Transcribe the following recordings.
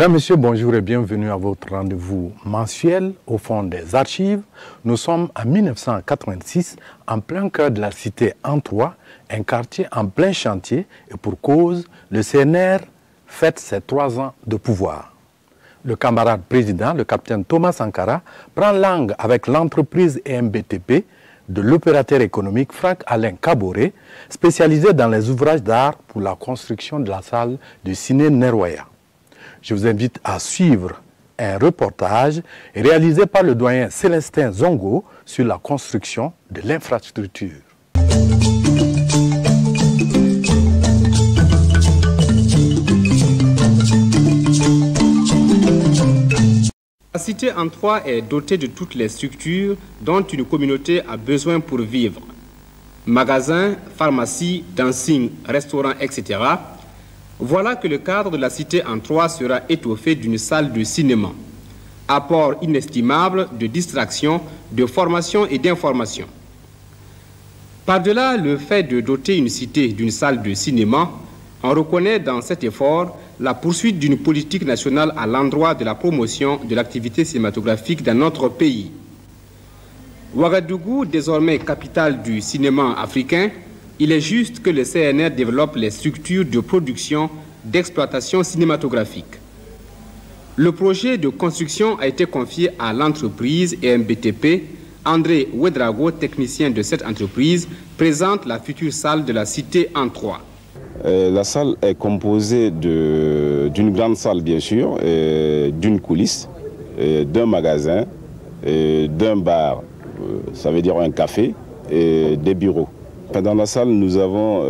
Mesdames, Messieurs, bonjour et bienvenue à votre rendez-vous mensuel au fond des archives. Nous sommes en 1986, en plein cœur de la cité An-3, un quartier en plein chantier et pour cause, le CNR fête ses 3 ans de pouvoir. Le camarade président, le capitaine Thomas Sankara, prend langue avec l'entreprise EMBTP de l'opérateur économique Franck-Alain Kaboré, spécialisé dans les ouvrages d'art pour la construction de la salle de ciné Neroya. Je vous invite à suivre un reportage réalisé par le doyen Célestin Zongo sur la construction de l'infrastructure. La cité An-3 est dotée de toutes les structures dont une communauté a besoin pour vivre. Magasins, pharmacies, dancing, restaurants, etc. Voilà que le cadre de la cité An-3 sera étoffé d'une salle de cinéma. Apport inestimable de distraction, de formation et d'information. Par-delà le fait de doter une cité d'une salle de cinéma, on reconnaît dans cet effort la poursuite d'une politique nationale à l'endroit de la promotion de l'activité cinématographique dans notre pays. Ouagadougou, désormais capitale du cinéma africain, il est juste que le CNR développe les structures de production, d'exploitation cinématographique. Le projet de construction a été confié à l'entreprise EMBTP. André Ouedrago, technicien de cette entreprise, présente la future salle de la cité An-3. La salle est composée d'une grande salle, bien sûr, d'une coulisse, d'un magasin, d'un bar, ça veut dire un café, et des bureaux. Dans la salle, nous avons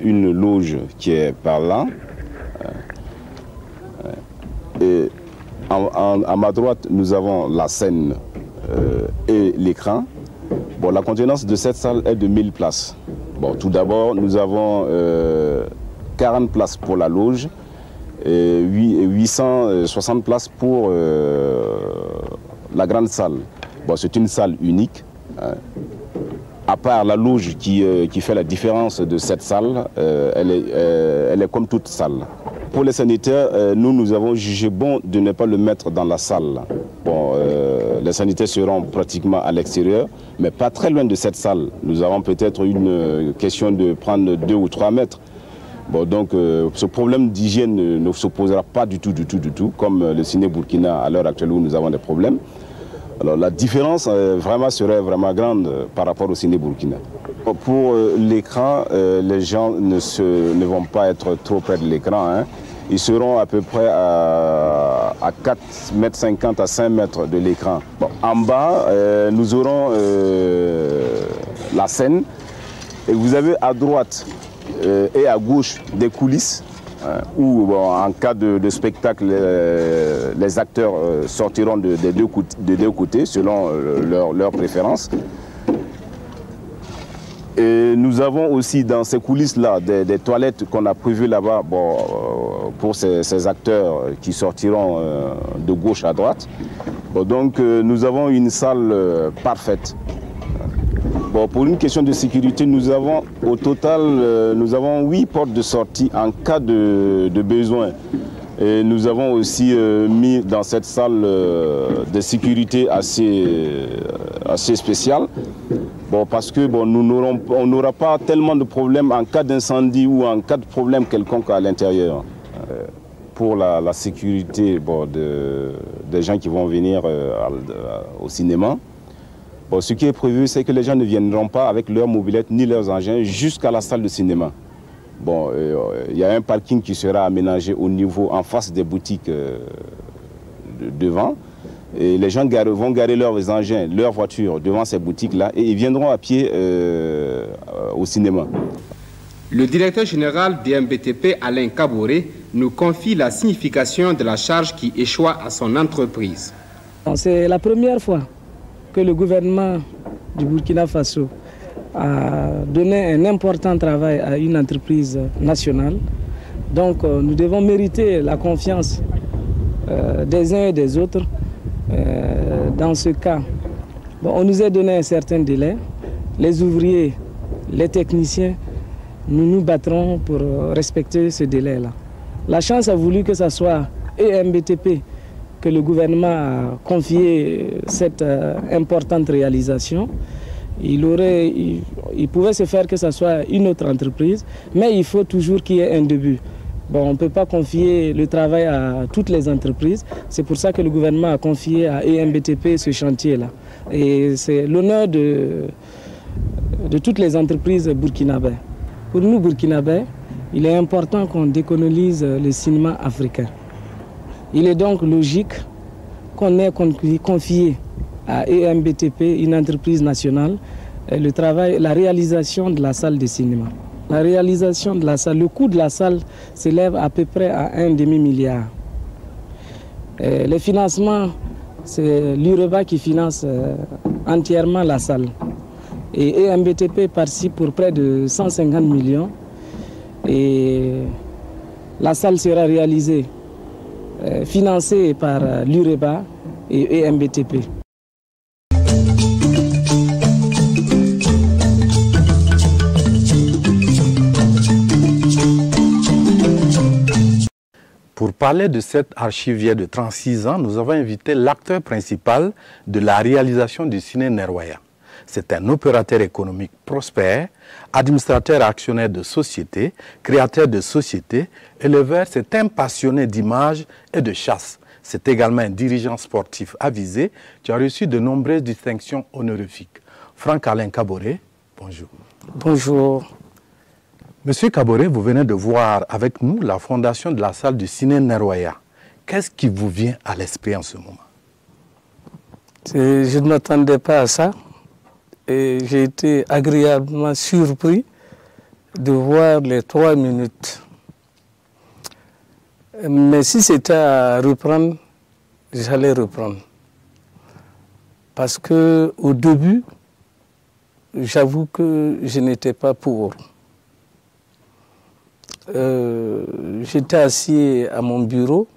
une loge qui est par là. Et à ma droite, nous avons la scène et l'écran. Bon, la contenance de cette salle est de 1000 places. Bon, tout d'abord, nous avons 40 places pour la loge et 860 places pour la grande salle. Bon, c'est une salle unique. À part la loge qui fait la différence de cette salle, elle est comme toute salle. Pour les sanitaires, nous avons jugé bon de ne pas le mettre dans la salle. Bon, les sanitaires seront pratiquement à l'extérieur, mais pas très loin de cette salle. Nous avons peut-être une question de prendre 2 ou 3 mètres. Bon, donc ce problème d'hygiène ne se posera pas du tout, comme le Ciné Burkina à l'heure actuelle où nous avons des problèmes. Alors la différence serait vraiment grande par rapport au Ciné Burkina. Pour l'écran, les gens ne vont pas être trop près de l'écran. Hein. Ils seront à peu près à 4,50 m à 5 mètres de l'écran. Bon, en bas, nous aurons la scène. Et vous avez à droite et à gauche des coulisses. Où bon, en cas de spectacle, les acteurs sortiront des deux côtés selon leur préférence. Et nous avons aussi dans ces coulisses-là des toilettes qu'on a prévues là-bas bon, pour ces acteurs qui sortiront de gauche à droite. Bon, donc nous avons une salle parfaite. Bon, pour une question de sécurité, nous avons au total 8 portes de sortie en cas de besoin. Et nous avons aussi mis dans cette salle des sécurités assez spéciales. Bon, parce que bon, on n'aura pas tellement de problèmes en cas d'incendie ou en cas de problème quelconque à l'intérieur. Pour la sécurité bon, des gens qui vont venir au cinéma, bon, ce qui est prévu, c'est que les gens ne viendront pas avec leurs mobylettes ni leurs engins jusqu'à la salle de cinéma. Bon, il y a un parking qui sera aménagé au niveau, en face des boutiques devant. Et les gens vont garer leurs engins, leurs voitures devant ces boutiques-là et ils viendront à pied au cinéma. Le directeur général d'EMBTP, Alain Kaboré, nous confie la signification de la charge qui échoit à son entreprise. C'est la première fois que le gouvernement du Burkina Faso a donné un important travail à une entreprise nationale. Donc nous devons mériter la confiance des uns et des autres. Dans ce cas, bon, on nous a donné un certain délai. Les ouvriers, les techniciens, nous nous battrons pour respecter ce délai-là. La chance a voulu que ce soit EMBTP que le gouvernement a confié cette importante réalisation. Il pouvait se faire que ce soit une autre entreprise, mais il faut toujours qu'il y ait un début. Bon, on ne peut pas confier le travail à toutes les entreprises. C'est pour ça que le gouvernement a confié à EMBTP ce chantier-là. Et c'est l'honneur de toutes les entreprises burkinabées. Pour nous, burkinabés, il est important qu'on décolonise le cinéma africain. Il est donc logique qu'on ait confié à EMBTP, une entreprise nationale, le travail, la réalisation de la salle de cinéma. La réalisation de la salle, le coût de la salle s'élève à peu près à 1,5 milliard. Les financements, c'est l'UREBA qui finance entièrement la salle. Et EMBTP participe pour près de 150 millions. Et la salle sera réalisée, financée par l'UREBA et EMBTP. Pour parler de cette archive vieille de 36 ans, nous avons invité l'acteur principal de la réalisation du ciné Nerwaya. C'est un opérateur économique prospère, administrateur actionnaire de sociétés, créateur de sociétés, éleveur, c'est un passionné d'images et de chasse. C'est également un dirigeant sportif avisé qui a reçu de nombreuses distinctions honorifiques. Franck-Alain Kaboré, bonjour. Bonjour. Monsieur Kaboré, vous venez de voir avec nous la fondation de la salle du ciné Nerwaya. Qu'est-ce qui vous vient à l'esprit en ce moment? Je ne m'attendais pas à ça. Et j'ai été agréablement surpris de voir les 3 minutes. Mais si c'était à reprendre, j'allais reprendre. Parce qu'au début, j'avoue que je n'étais pas pour. J'étais assis à mon bureau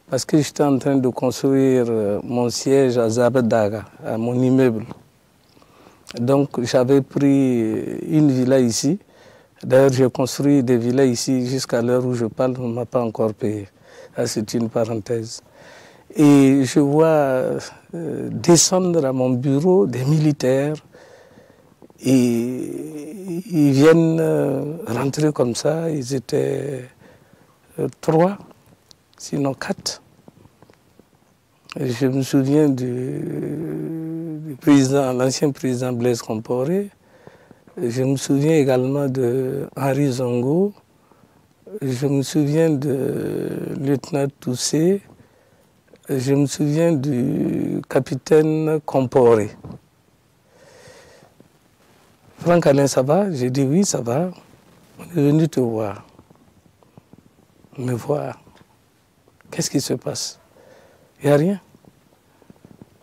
parce que j'étais en train de construire mon siège à Zabadaga, à mon immeuble. Donc j'avais pris une villa ici. D'ailleurs, j'ai construit des villas ici jusqu'à l'heure où je parle, on ne m'a pas encore payé. C'est une parenthèse. Et je vois descendre à mon bureau des militaires et ils viennent rentrer comme ça. Ils étaient 3, sinon 4. Et je me souviens du président, l'ancien président Blaise Compaoré. Je me souviens également de Henri Zongo. Je me souviens de lieutenant Toussé. Je me souviens du capitaine Compaoré. Franck-Alain, ça va? J'ai dit oui, ça va. On est venu te voir. Me voir. Qu'est-ce qui se passe? Il n'y a rien.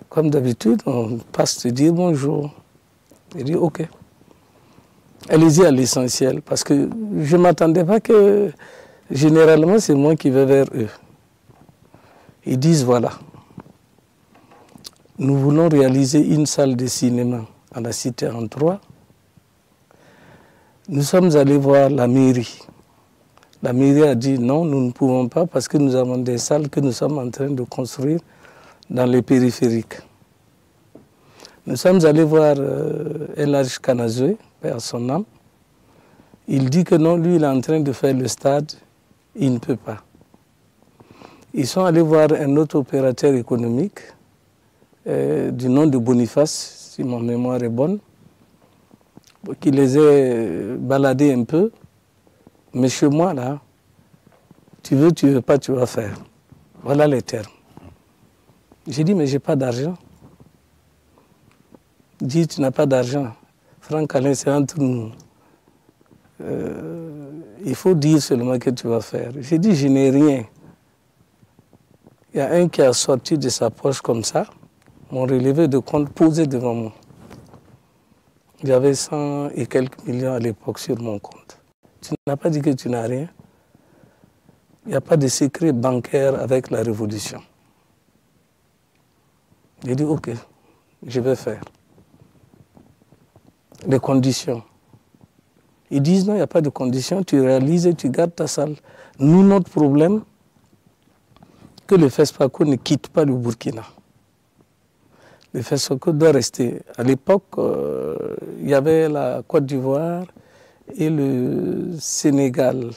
Comme d'habitude, on passe te dire bonjour. J'ai dit ok. Allez-y à l'essentiel, parce que je ne m'attendais pas que, généralement, c'est moi qui vais vers eux. Ils disent, voilà, nous voulons réaliser une salle de cinéma à la cité en 3. Nous sommes allés voir la mairie. La mairie a dit, non, nous ne pouvons pas, parce que nous avons des salles que nous sommes en train de construire dans les périphériques. Nous sommes allés voir Elhadj Kanazoué, à son âme. Il dit que non, lui, il est en train de faire le stade, il ne peut pas. Ils sont allés voir un autre opérateur économique du nom de Boniface, si ma mémoire est bonne, qui les a baladés un peu. Mais chez moi, là, tu veux pas, tu vas faire. Voilà les termes. J'ai dit, mais je n'ai pas d'argent. Il dit, tu n'as pas d'argent. Franck-Alain, c'est entre nous. Il faut dire seulement que tu vas faire. J'ai dit, je n'ai rien. Il y a un qui a sorti de sa poche comme ça, mon relevé de compte posé devant moi. J'avais 100 et quelques millions à l'époque sur mon compte. Tu n'as pas dit que tu n'as rien. Il n'y a pas de secret bancaire avec la révolution. J'ai dit, ok, je vais faire. Les conditions. Ils disent, non, il n'y a pas de conditions, tu réalises et tu gardes ta salle. Nous, notre problème, que le FESPACO ne quitte pas le Burkina. Le FESPACO doit rester. À l'époque, il y avait la Côte d'Ivoire et le Sénégal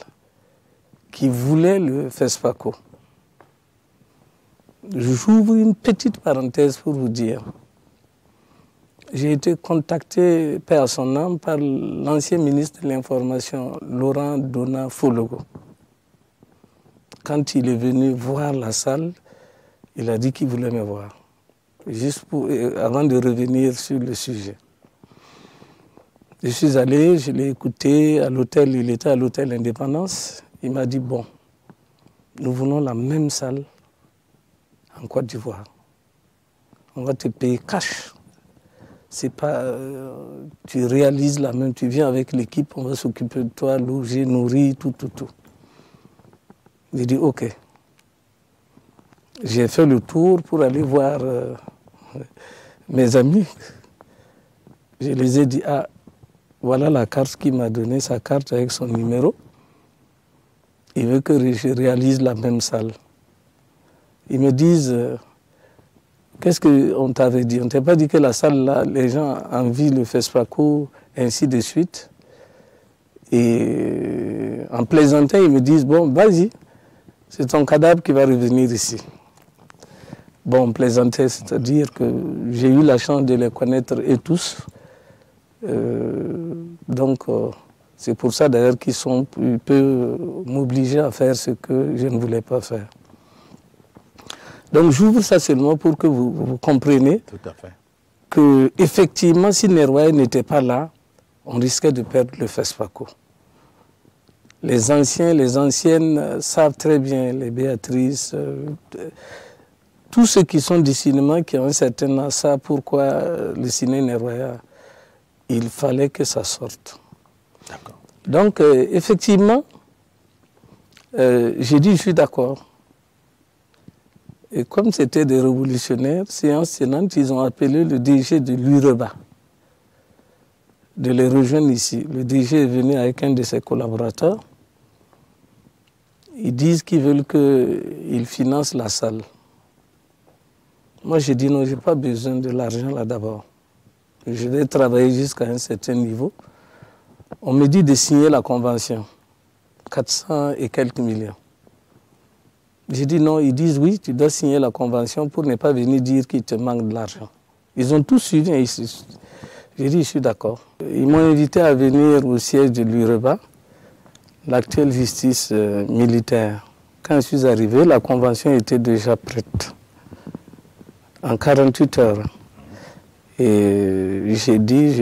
qui voulaient le FESPACO. J'ouvre une petite parenthèse pour vous dire. J'ai été contacté, paix à son âme, par l'ancien ministre de l'Information, Laurent Dona Fologo. Quand il est venu voir la salle, il a dit qu'il voulait me voir, juste avant de revenir sur le sujet. Je suis allé, je l'ai écouté à l'hôtel, il était à l'hôtel Indépendance. Il m'a dit, bon, nous voulons la même salle en Côte d'Ivoire. On va te payer cash. C'est pas, tu réalises la même, tu viens avec l'équipe, on va s'occuper de toi, loger, nourrir, tout. J'ai dit ok. J'ai fait le tour pour aller voir mes amis. Je les ai dit, ah, voilà la carte qu'il m'a donnée, sa carte avec son numéro. Il veut que je réalise la même salle. Ils me disent, qu'est-ce qu'on t'avait dit? On ne t'a pas dit que la salle là, les gens envient le FESPACO, ainsi de suite. Et en plaisantant, ils me disent, bon, vas-y, c'est ton cadavre qui va revenir ici. Bon, on plaisantait, c'est-à-dire que j'ai eu la chance de les connaître et tous. Donc, c'est pour ça d'ailleurs qu'ils peuvent m'obliger à faire ce que je ne voulais pas faire. Donc j'ouvre ça seulement pour que vous compreniez que effectivement, si Nerwaye n'était pas là, on risquait de perdre le FESPACO. Les anciens, les anciennes savent très bien, les Béatrice, tous ceux qui sont du cinéma, qui ont un certain âge, savent pourquoi le ciné Nerwaye, il fallait que ça sorte. Donc effectivement, j'ai dit je suis d'accord. Et comme c'était des révolutionnaires, séance tenante, ils ont appelé le DG de l'UREBA de les rejoindre ici. Le DG est venu avec un de ses collaborateurs. Ils disent qu'ils veulent qu'il finance la salle. Moi, j'ai dit non, je n'ai pas besoin de l'argent là d'abord. Je vais travailler jusqu'à un certain niveau. On me dit de signer la convention, 400 et quelques millions. J'ai dit non, ils disent oui, tu dois signer la convention pour ne pas venir dire qu'il te manque de l'argent. Ils ont tous suivi ici. J'ai dit je suis d'accord. Ils m'ont invité à venir au siège de l'UREBA, l'actuelle justice militaire. Quand je suis arrivé, la convention était déjà prête, en 48 heures. Et j'ai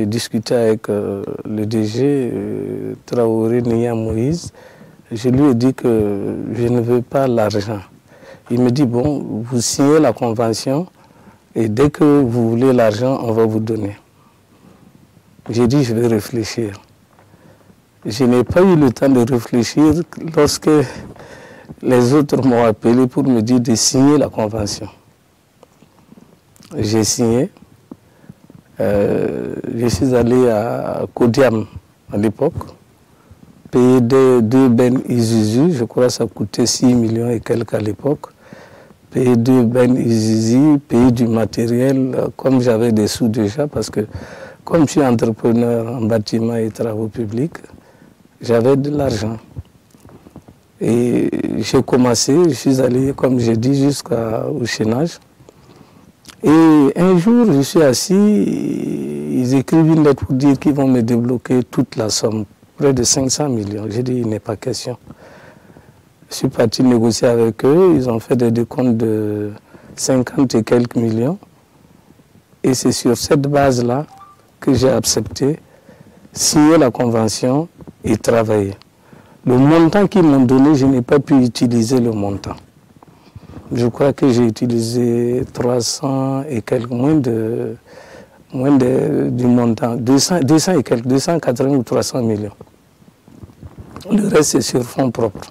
discuté avec le DG Traoré Nia Moïse. Je lui ai dit que je ne veux pas l'argent. Il me dit, bon, vous signez la convention et dès que vous voulez l'argent, on va vous donner. J'ai dit, je vais réfléchir. Je n'ai pas eu le temps de réfléchir lorsque les autres m'ont appelé pour me dire de signer la convention. J'ai signé. Je suis allé à Kodiam à l'époque. Payer deux bennes Isuzu, je crois que ça coûtait 6 millions et quelques à l'époque. Payer 2 bennes Isuzu, payer du matériel, comme j'avais des sous déjà, parce que comme je suis entrepreneur en bâtiment et travaux publics, j'avais de l'argent. Et j'ai commencé, je suis allé, comme j'ai dit, jusqu'au chaînage. Et un jour, je suis assis, ils écrivent une lettre pour dire qu'ils vont me débloquer toute la somme. Près de 500 millions. J'ai dit, il n'est pas question. Je suis parti négocier avec eux. Ils ont fait des décomptes de 50 et quelques millions. Et c'est sur cette base-là que j'ai accepté, signer la convention et travailler. Le montant qu'ils m'ont donné, je n'ai pas pu utiliser le montant. Je crois que j'ai utilisé 300 et quelques, moins du montant, 200 et quelques, 280 ou 300 millions. Le reste, c'est sur fonds propres.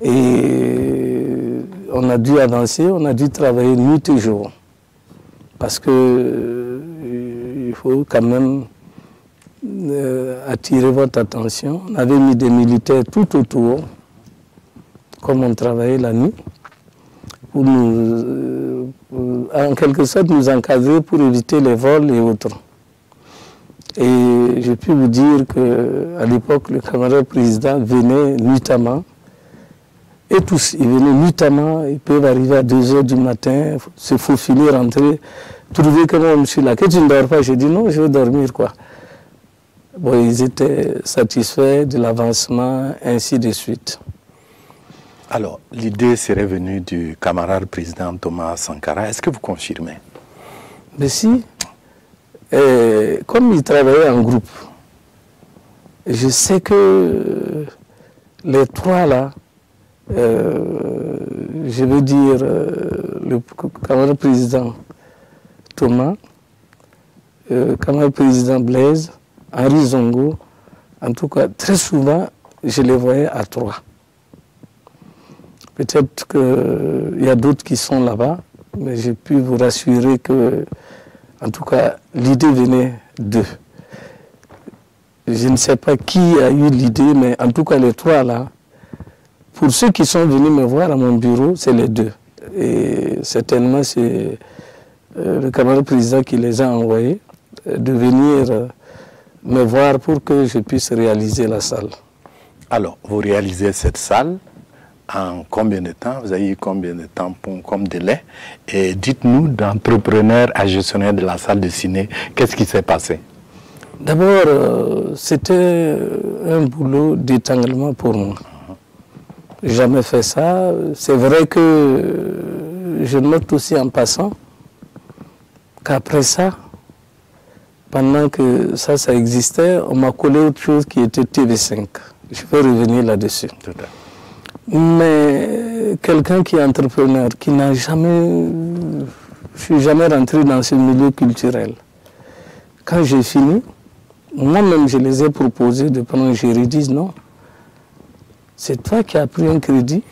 Et on a dû avancer, on a dû travailler nuit et jour. Parce que il faut quand même attirer votre attention. On avait mis des militaires tout autour, comme on travaillait la nuit. pour nous, en quelque sorte, nous encadrer pour éviter les vols et autres. Et je puis vous dire qu'à l'époque, le camarade président venait nuitamment, et tous, ils venaient nuitamment, ils peuvent arriver à 2 h du matin, se faufiler, rentrer, trouver que moi, je suis là. Que tu ne dors pas? J'ai dit non, je veux dormir, quoi. Bon, ils étaient satisfaits de l'avancement, ainsi de suite. Alors, l'idée serait venue du camarade président Thomas Sankara. Est-ce que vous confirmez? Mais si, comme ils travaillaient en groupe, je sais que les trois là, je veux dire le camarade président Thomas, camarade président Blaise, Henri Zongo, en tout cas, très souvent, je les voyais à 3. Peut-être qu'il y a d'autres qui sont là-bas, mais j'ai pu vous rassurer que, en tout cas, l'idée venait d'eux. Je ne sais pas qui a eu l'idée, mais en tout cas, les 3 là, pour ceux qui sont venus me voir à mon bureau, c'est les 2. Et certainement, c'est le camarade président qui les a envoyés de venir me voir pour que je puisse réaliser la salle. Alors, vous réalisez cette salle en combien de temps? Vous avez eu combien de temps comme délai? Et dites-nous, d'entrepreneur à gestionnaire de la salle de ciné, qu'est-ce qui s'est passé? D'abord, c'était un boulot d'étanglement pour moi. Je n'ai jamais fait ça. C'est vrai que je note aussi en passant qu'après ça, pendant que ça existait, on m'a collé autre chose qui était TV5. Je vais revenir là-dessus. Mais quelqu'un qui est entrepreneur, qui n'a jamais... Je ne suis jamais rentré dans ce milieu culturel. Quand j'ai fini, moi-même, je les ai proposés de prendre un jury. Ils disent non. C'est toi qui as pris un crédit,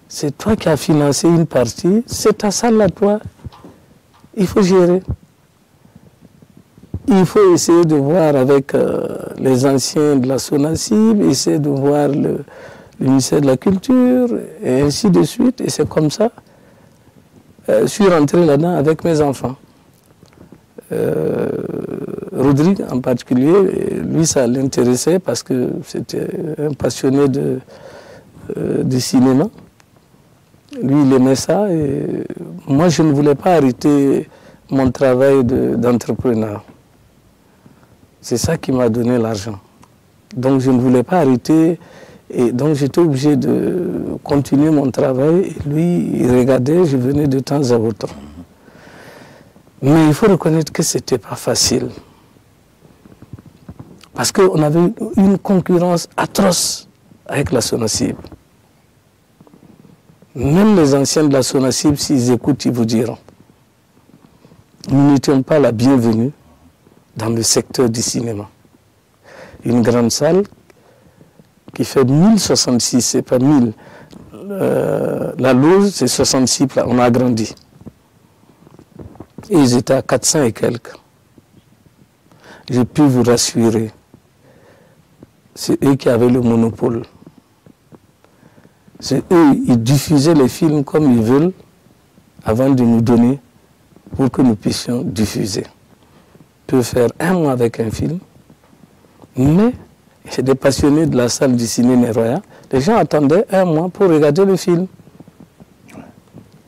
c'est toi qui as financé une partie, c'est ta salle à toi. Il faut gérer. Il faut essayer de voir avec les anciens de la SONACIB, essayer de voir le ministère de la Culture, et ainsi de suite. Et c'est comme ça. Je suis rentré là-dedans avec mes enfants. Rodrigue en particulier, lui ça l'intéressait parce que c'était un passionné de cinéma. Lui il aimait ça et moi je ne voulais pas arrêter mon travail d'entrepreneur. C'est ça qui m'a donné l'argent. Donc je ne voulais pas arrêter et donc j'étais obligé de continuer mon travail. Et lui il regardait, je venais de temps à autre. Mais il faut reconnaître que ce n'était pas facile. Parce qu'on avait une concurrence atroce avec la SONACIB. Même les anciens de la SONACIB, s'ils écoutent, ils vous diront. Nous n'étions pas la bienvenue dans le secteur du cinéma. Une grande salle qui fait 1066, c'est pas 1000. La loge, c'est 66 plats, on a agrandi. Et ils étaient à 400 et quelques. J'ai pu vous rassurer. C'est eux qui avaient le monopole. C'est eux, ils diffusaient les films comme ils veulent avant de nous donner pour que nous puissions diffuser. On peut faire 1 mois avec un film, mais j'ai des passionnés de la salle du ciné Neroya. Les gens attendaient 1 mois pour regarder le film.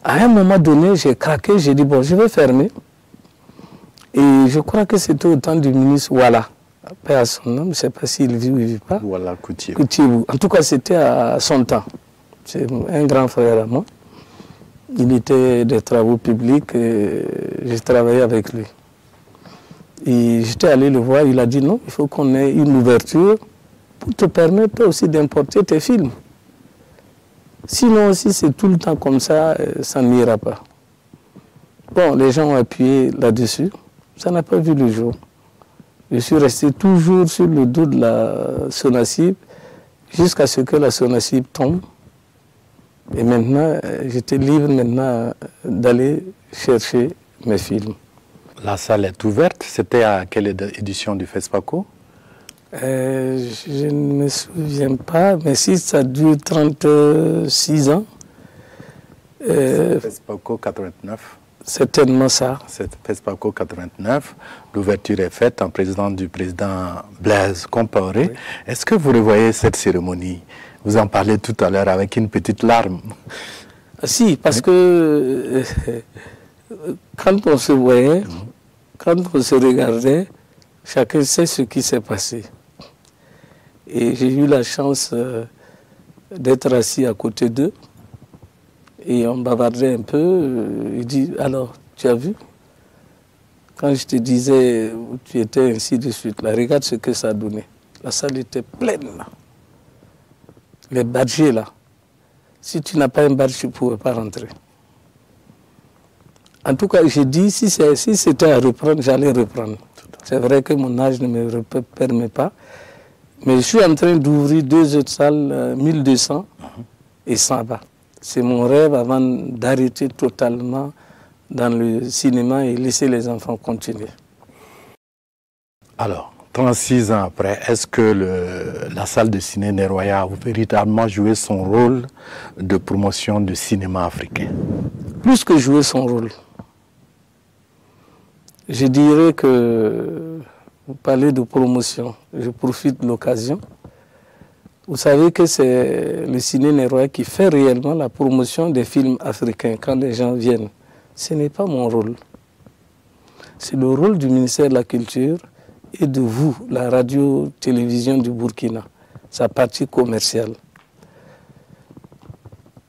À un moment donné, j'ai craqué, j'ai dit, bon, je vais fermer. Et je crois que c'était au temps du ministre Ouala, paix à son nom, je ne sais pas s'il vit ou il ne vit pas. Ouala Koutiébou. En tout cas, c'était à son temps. C'est un grand frère à moi. Il était des travaux publics et j'ai travaillé avec lui. Et j'étais allé le voir, il a dit non, il faut qu'on ait une ouverture pour te permettre aussi d'importer tes films. Sinon, si c'est tout le temps comme ça, ça n'ira pas. Bon, les gens ont appuyé là-dessus. Ça n'a pas vu le jour. Je suis resté toujours sur le dos de la SONACIB jusqu'à ce que la SONACIB tombe. Et maintenant, j'étais libre maintenant d'aller chercher mes films. La salle est ouverte. C'était à quelle édition du FESPACO? Je ne me souviens pas, mais si ça dure 36 ans. FESPACO 89. Certainement ça. C'est FESPACO 89. L'ouverture est faite en présence du président Blaise Compaoré. Oui. Est-ce que vous revoyez cette cérémonie? Vous en parlez tout à l'heure avec une petite larme. Si, parce que quand on se voyait, quand on se regardait, chacun sait ce qui s'est passé. Et j'ai eu la chance d'être assis à côté d'eux. Et on bavardait un peu. Il dit, alors, tu as vu? Quand je te disais, tu étais ainsi de suite, là, regarde ce que ça a donné. La salle était pleine, là. Les badgés, là. Si tu n'as pas un badge, tu ne pouvais pas rentrer. En tout cas, j'ai dit, si c'était à reprendre, j'allais reprendre. C'est vrai que mon âge ne me permet pas. Mais je suis en train d'ouvrir 2 autres salles, 1200 et 100 bas. C'est mon rêve avant d'arrêter totalement dans le cinéma et laisser les enfants continuer. Alors, 36 ans après, est-ce que la salle de ciné Neroya a véritablement joué son rôle de promotion du cinéma africain? Plus que jouer son rôle. Je dirais que vous parlez de promotion. Je profite de l'occasion. Vous savez que c'est le ciné Neroya qui fait réellement la promotion des films africains quand les gens viennent. Ce n'est pas mon rôle. C'est le rôle du ministère de la Culture et de vous, la radio-télévision du Burkina, sa partie commerciale.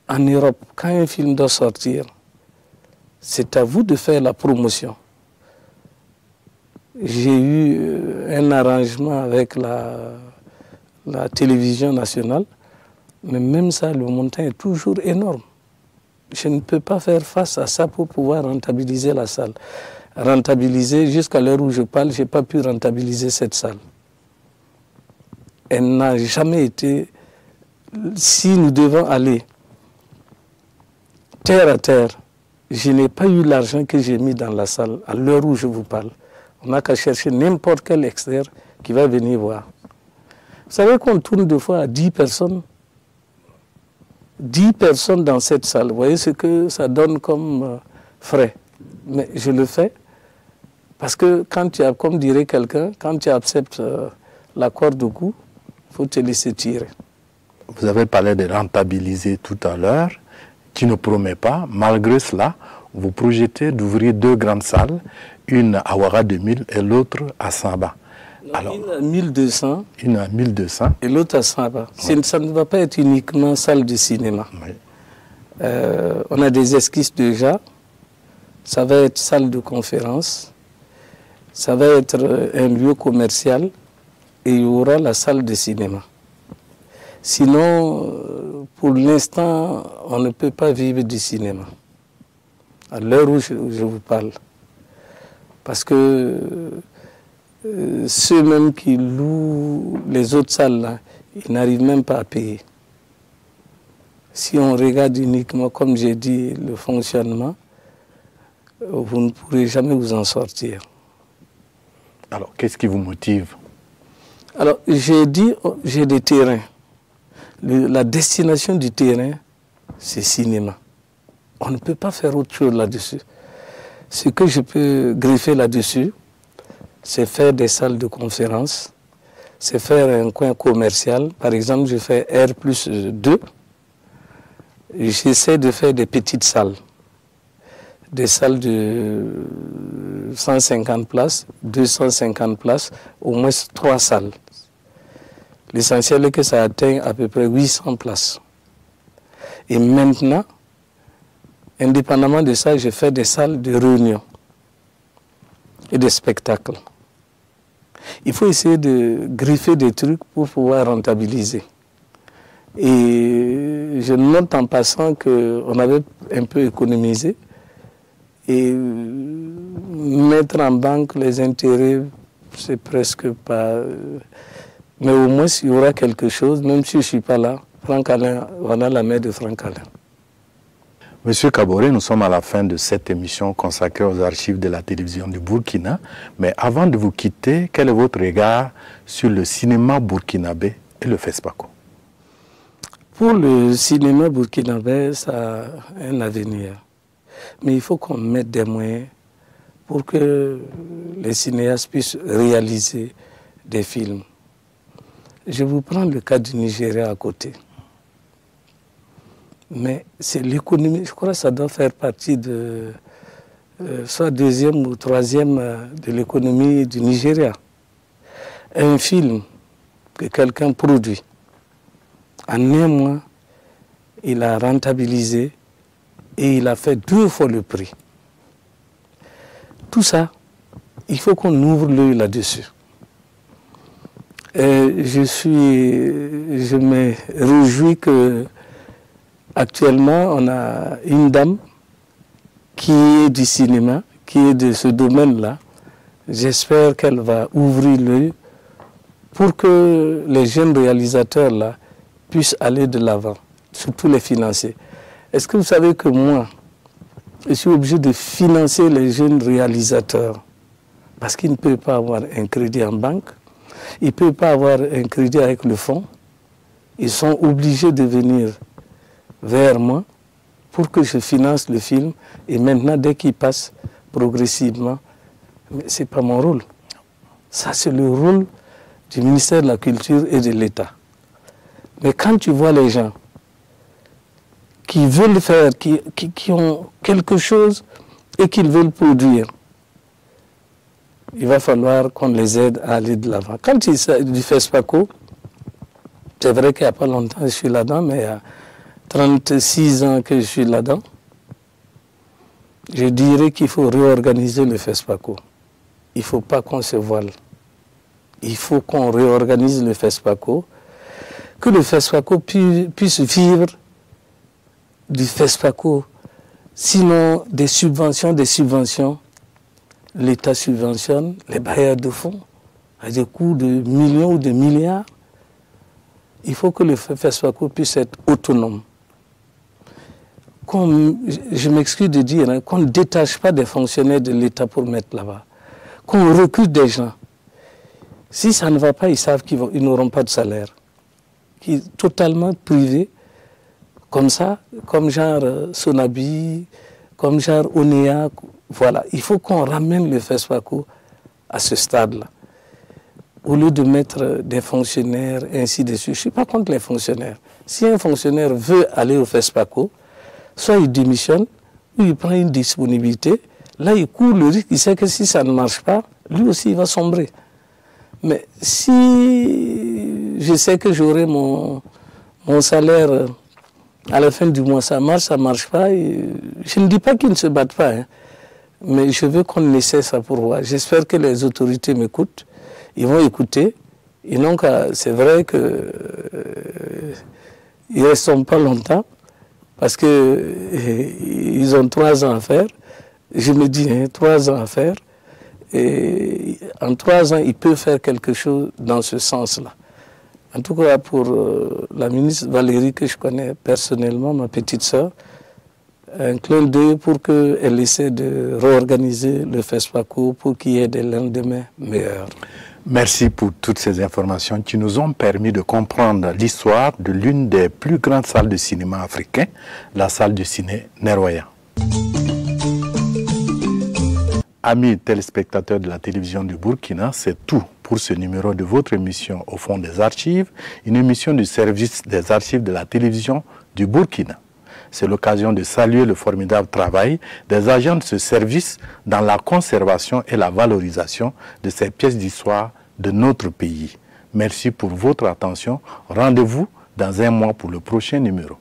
En Europe, quand un film doit sortir, c'est à vous de faire la promotion. J'ai eu un arrangement avec la télévision nationale, mais même ça, le montant est toujours énorme. Je ne peux pas faire face à ça pour pouvoir rentabiliser la salle. Rentabiliser, jusqu'à l'heure où je parle, je n'ai pas pu rentabiliser cette salle. Elle n'a jamais été... Si nous devons aller terre à terre, je n'ai pas eu l'argent que j'ai mis dans la salle à l'heure où je vous parle. On n'a qu'à chercher n'importe quel externe qui va venir voir. Vous savez qu'on tourne deux fois à 10 personnes. 10 personnes dans cette salle. Vous voyez ce que ça donne comme frais. Mais je le fais parce que quand tu as, comme dirait quelqu'un, quand tu acceptes la corde au cou, il faut te laisser tirer. Vous avez parlé de rentabiliser tout à l'heure, qui ne promet pas. Malgré cela, vous projetez d'ouvrir 2 grandes salles, une à Ouara 2000 et l'autre à Samba. Alors, une à 1200. Une à 1200. Et l'autre à Samba. Oui. Ça ne va pas être uniquement salle de cinéma. Oui. On a des esquisses déjà. Ça va être salle de conférence. Ça va être un lieu commercial. Et il y aura la salle de cinéma. Sinon, pour l'instant, on ne peut pas vivre du cinéma. À l'heure où je vous parle. Parce que ceux-mêmes qui louent les autres salles, là, ils n'arrivent même pas à payer. Si on regarde uniquement, comme j'ai dit, le fonctionnement, vous ne pourrez jamais vous en sortir. Alors, qu'est-ce qui vous motive? Alors, j'ai dit, j'ai des terrains. La destination du terrain, c'est cinéma. On ne peut pas faire autre chose là-dessus. Ce que je peux greffer là-dessus, c'est faire des salles de conférence, c'est faire un coin commercial. Par exemple, je fais R+2. J'essaie de faire des petites salles. Des salles de 150 places, 250 places, au moins 3 salles. L'essentiel est que ça atteigne à peu près 800 places. Et maintenant, indépendamment de ça, je fais des salles de réunion et de spectacles. Il faut essayer de griffer des trucs pour pouvoir rentabiliser. Et je note en passant qu'on avait un peu économisé et mettre en banque les intérêts, c'est presque pas... Mais au moins, il y aura quelque chose, même si je ne suis pas là. Franck Alain, voilà la mère de Franck Alain. Monsieur Kaboré, nous sommes à la fin de cette émission consacrée aux archives de la télévision du Burkina. Mais avant de vous quitter, quel est votre regard sur le cinéma burkinabé et le FESPACO? Pour le cinéma burkinabé, ça a un avenir. Mais il faut qu'on mette des moyens pour que les cinéastes puissent réaliser des films. Je vous prends le cas du Nigeria à côté. Mais c'est l'économie, je crois que ça doit faire partie de soit deuxième ou troisième de l'économie du Nigeria. Un film que quelqu'un produit, en un mois, il a rentabilisé et il a fait 2 fois le prix. Tout ça, il faut qu'on ouvre l'œil là-dessus. Je me réjouis que actuellement on a une dame qui est du cinéma, qui est de ce domaine-là. J'espère qu'elle va ouvrir l'œil pour que les jeunes réalisateurs là puissent aller de l'avant, surtout les financer. Est-ce que vous savez que moi, je suis obligé de financer les jeunes réalisateurs parce qu'ils ne peuvent pas avoir un crédit en banque, ils ne peuvent pas avoir un crédit avec le fonds. Ils sont obligés de venir vers moi pour que je finance le film. Et maintenant, dès qu'il passe progressivement, mais ce n'est pas mon rôle. Ça, c'est le rôle du ministère de la Culture et de l'État. Mais quand tu vois les gens qui veulent faire, qui ont quelque chose et qu'ils veulent produire, il va falloir qu'on les aide à aller de l'avant. Quand il s'agit du FESPACO, c'est vrai qu'il n'y a pas longtemps que je suis là-dedans, mais il y a 36 ans que je suis là-dedans. Je dirais qu'il faut réorganiser le FESPACO. Il ne faut pas qu'on se voile. Il faut qu'on réorganise le FESPACO, que le FESPACO puisse vivre du FESPACO. Sinon, des subventions, l'État subventionne les bailleurs de fonds à des coûts de millions ou de milliards. Il faut que le FESPACO puisse être autonome. Je m'excuse de dire, qu'on ne détache pas des fonctionnaires de l'État pour mettre là-bas. Qu'on recrute des gens. Si ça ne va pas, ils savent qu'ils n'auront pas de salaire. Qui est totalement privé, comme ça, comme genre Sonabi, comme genre Onea. Voilà, il faut qu'on ramène le FESPACO à ce stade-là. Au lieu de mettre des fonctionnaires ainsi de suite. Je ne suis pas contre les fonctionnaires. Si un fonctionnaire veut aller au FESPACO, soit il démissionne, ou il prend une disponibilité, là il court le risque, il sait que si ça ne marche pas, lui aussi il va sombrer. Mais si je sais que j'aurai mon salaire à la fin du mois, ça ne marche pas, je ne dis pas qu'ils ne se battent pas, hein, mais je veux qu'on essaie ça pour voir. J'espère que les autorités m'écoutent, ils vont écouter. Et donc, c'est vrai qu'ils ne restent pas longtemps, parce qu'ils ont 3 ans à faire. Je me dis, 3 ans à faire. Et en 3 ans, ils peuvent faire quelque chose dans ce sens-là. En tout cas, pour la ministre Valérie, que je connais personnellement, ma petite sœur, un clin d'œil pour qu'elle essaie de réorganiser le FESPACO pour qu'il y ait des lendemains meilleurs. Merci pour toutes ces informations qui nous ont permis de comprendre l'histoire de l'une des plus grandes salles de cinéma africain, la salle du ciné Neroya. Amis téléspectateurs de la télévision du Burkina, c'est tout pour ce numéro de votre émission Au fond des archives, une émission du service des archives de la télévision du Burkina. C'est l'occasion de saluer le formidable travail des agents de ce service dans la conservation et la valorisation de ces pièces d'histoire de notre pays. Merci pour votre attention. Rendez-vous dans un mois pour le prochain numéro.